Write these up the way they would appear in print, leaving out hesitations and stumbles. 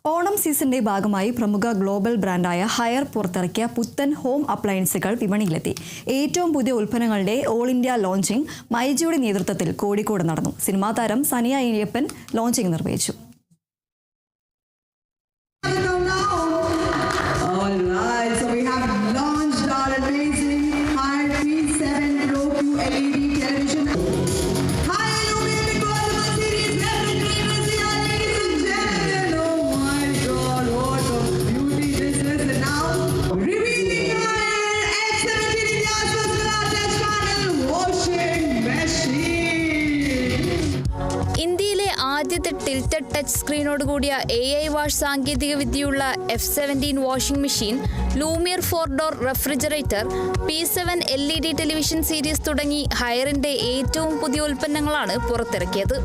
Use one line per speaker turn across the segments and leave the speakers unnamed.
ഓണം സീസണിന്റെ ഭാഗമായി പ്രമുഖ ഗ്ലോബൽ ബ്രാൻഡായ ഹയർ പുറത്തിറക്കിയ പുത്തൻ ഹോം അപ്ലയൻസുകൾ വിപണിയിലെത്തി. ഏറ്റവും പുതിയ ഉൽപ്പന്നങ്ങളുടെ ഓൾ ഇന്ത്യ ലോഞ്ചിംഗ് മൈജിയുടെ നേതൃത്വത്തിൽ കോഴിക്കോട് നടന്നു. സിനിമാ താരം സനിയ അയ്യപ്പൻ ലോഞ്ചിംഗ് നിർവഹിച്ചു.
ഇന്ത്യയിലെ ആദ്യത്തെ ടിൽറ്റഡ് ടച്ച് സ്ക്രീനോട് കൂടിയ AI വാഷ് സാങ്കേതിക വിദ്യയുള്ള F17 washing machine, Lumiere 4 door refrigerator, P7 LED television series തുടങ്ങി ഹയറിന്റെ ഏറ്റവും പുതിയ ഉൽപ്പന്നങ്ങളാണ് പുറത്തിറക്കിയത്.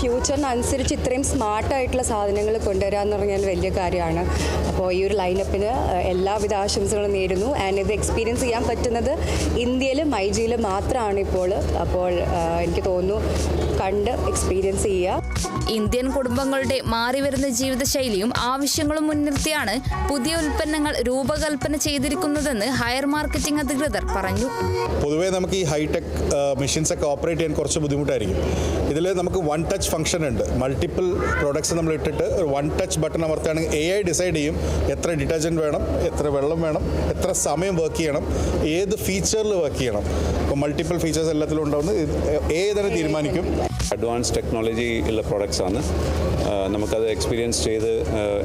ഫ്യൂച്ചറിനനുസരിച്ച് ഇത്രയും സ്മാർട്ടായിട്ടുള്ള സാധനങ്ങൾ കൊണ്ടുവരിക എന്ന് പറഞ്ഞാൽ വലിയ കാര്യമാണ്. അപ്പോൾ ഈ ഒരു ലൈനപ്പിന് എല്ലാവിധ ആശംസകളും നേരുന്നു. ആൻഡ് ഇത് എക്സ്പീരിയൻസ് ചെയ്യാൻ പറ്റുന്നത് ഇന്ത്യയിൽ മൈജിയിൽ മാത്രമാണ് ഇപ്പോൾ. അപ്പോൾ എനിക്ക് തോന്നുന്നു കണ്ട് എക്സ്പീരിയൻസ് ചെയ്യുക.
ഇന്ത്യൻ കുടുംബങ്ങളുടെ മാറിവരുന്ന ജീവിതശൈലിയും ആവശ്യങ്ങളും മുൻനിർത്തിയാണ് പുതിയ ഉൽപ്പന്നങ്ങൾ രൂപകൽപ്പന ചെയ്തിരിക്കുന്നതെന്ന് ഹയർ മാർക്കറ്റിംഗ് അധികൃതർ പറഞ്ഞു.
പൊതുവേ നമുക്ക് ഈ ഹൈടെക് മെഷീൻസ് ഒക്കെ ഓപ്പറേറ്റ് ചെയ്യാൻ കുറച്ച് ബുദ്ധിമുട്ടായിരിക്കും. ഇതിൽ നമുക്ക് വൺ ടച്ച് ഫംഗ്ഷൻ ഉണ്ട്. മൾട്ടിപ്പിൾ പ്രോഡക്ട്സ് നമ്മൾ ഇട്ടിട്ട് ഒരു വൺ ടച്ച് ബട്ടൺ അമർത്തുകയാണെങ്കിൽ AI ഡിസൈഡ് ചെയ്യും എത്ര ഡിറ്റർജൻറ്റ് വേണം, എത്ര വെള്ളം വേണം, എത്ര സമയം വർക്ക് ചെയ്യണം, ഏത് ഫീച്ചറിൽ വർക്ക് ചെയ്യണം. ഇപ്പോൾ മൾട്ടിപ്പിൾ ഫീച്ചേഴ്സ് എല്ലാത്തിലും ഉണ്ടാവുന്നത് AI തന്നെ തീരുമാനിക്കും.
അഡ്വാൻസ് ടെക്നോളജി ഉള്ള പ്രോഡക്ട്സ് ആണ്. നമുക്കത് എക്സ്പീരിയൻസ് ചെയ്ത്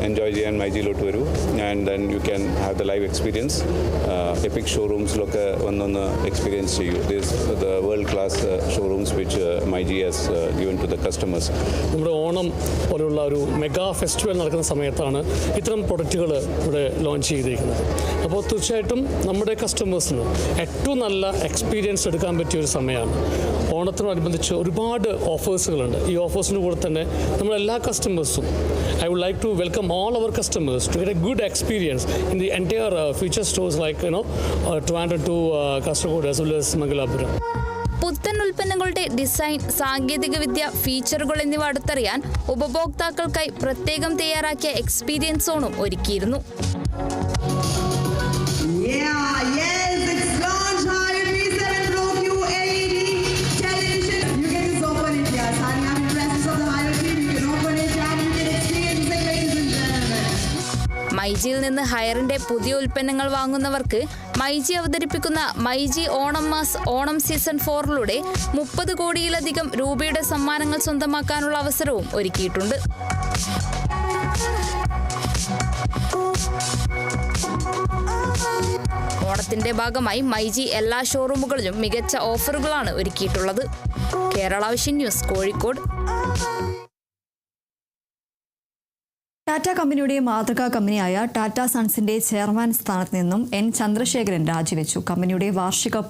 എൻജോയ് ചെയ്യാൻ മൈജിയിലോട്ട് വരൂ. And then you can have the live experience. Epic ഷോറൂംസിലൊക്കെ വന്നൊന്ന് എക്സ്പീരിയൻസ് ചെയ്യൂ. This the world class showrooms which myG has given to the customers.
നമ്മുടെ ഓണം പോലുള്ള ഒരു മെഗാ ഫെസ്റ്റിവൽ നടക്കുന്ന സമയത്താണ് ഇത്തരം പ്രൊഡക്റ്റുകൾ ഇവിടെ ലോഞ്ച് ചെയ്തിരിക്കുന്നത്. അപ്പോൾ തീർച്ചയായിട്ടും നമ്മുടെ കസ്റ്റമേഴ്സിന് ഏറ്റവും നല്ല എക്സ്പീരിയൻസ് എടുക്കാൻ പറ്റിയ ഒരു സമയമാണ്. ഓണത്തിനോടനുബന്ധിച്ച് ഒരുപാട് ഓഫേഴ്സുകളുണ്ട്. ഈ ഓഫേഴ്സിന് കൂടെ തന്നെ നമ്മളെല്ലാ കസ്റ്റമേഴ്സും I would like to welcome all our customers to get a good experience in the entire future stores like Trivandrum to Kasaragod as well as Mangalapuram.
പുത്തൻ ഉൽപ്പന്നങ്ങളുടെ ഡിസൈൻ, സാങ്കേതികവിദ്യ, ഫീച്ചറുകൾ എന്നിവ അടുത്തറിയാൻ ഉപഭോക്താക്കൾക്കായി പ്രത്യേകം തയ്യാറാക്കിയ എക്സ്പീരിയൻസ് സോണും ഒരുക്കിയിരുന്നു. മൈജിയിൽ നിന്ന് ഹയറിന്റെ പുതിയ ഉൽപ്പന്നങ്ങൾ വാങ്ങുന്നവർക്ക് മൈജി അവതരിപ്പിക്കുന്ന മൈജി ഓണം മാസ് ഓണം സീസൺ 4 30 കോടിയിലധികം രൂപയുടെ സമ്മാനങ്ങൾ സ്വന്തമാക്കാനുള്ള അവസരവും ഒരുക്കിയിട്ടുണ്ട്. ഓണത്തിന്റെ ഭാഗമായി മൈജി എല്ലാ ഷോറൂമുകളിലും മികച്ച ഓഫറുകളാണ് ഒരുക്കിയിട്ടുള്ളത്. Kerala vision news, Kozhikode.
ടാറ്റ കമ്പനിയുടെ മാതൃകാ കമ്പനിയായ ടാറ്റ സൺസിന്റെ ചെയർമാൻ സ്ഥാനത്ത് നിന്നും N. ചന്ദ്രശേഖരൻ രാജിവെച്ചു. കമ്പനിയുടെ വാർഷിക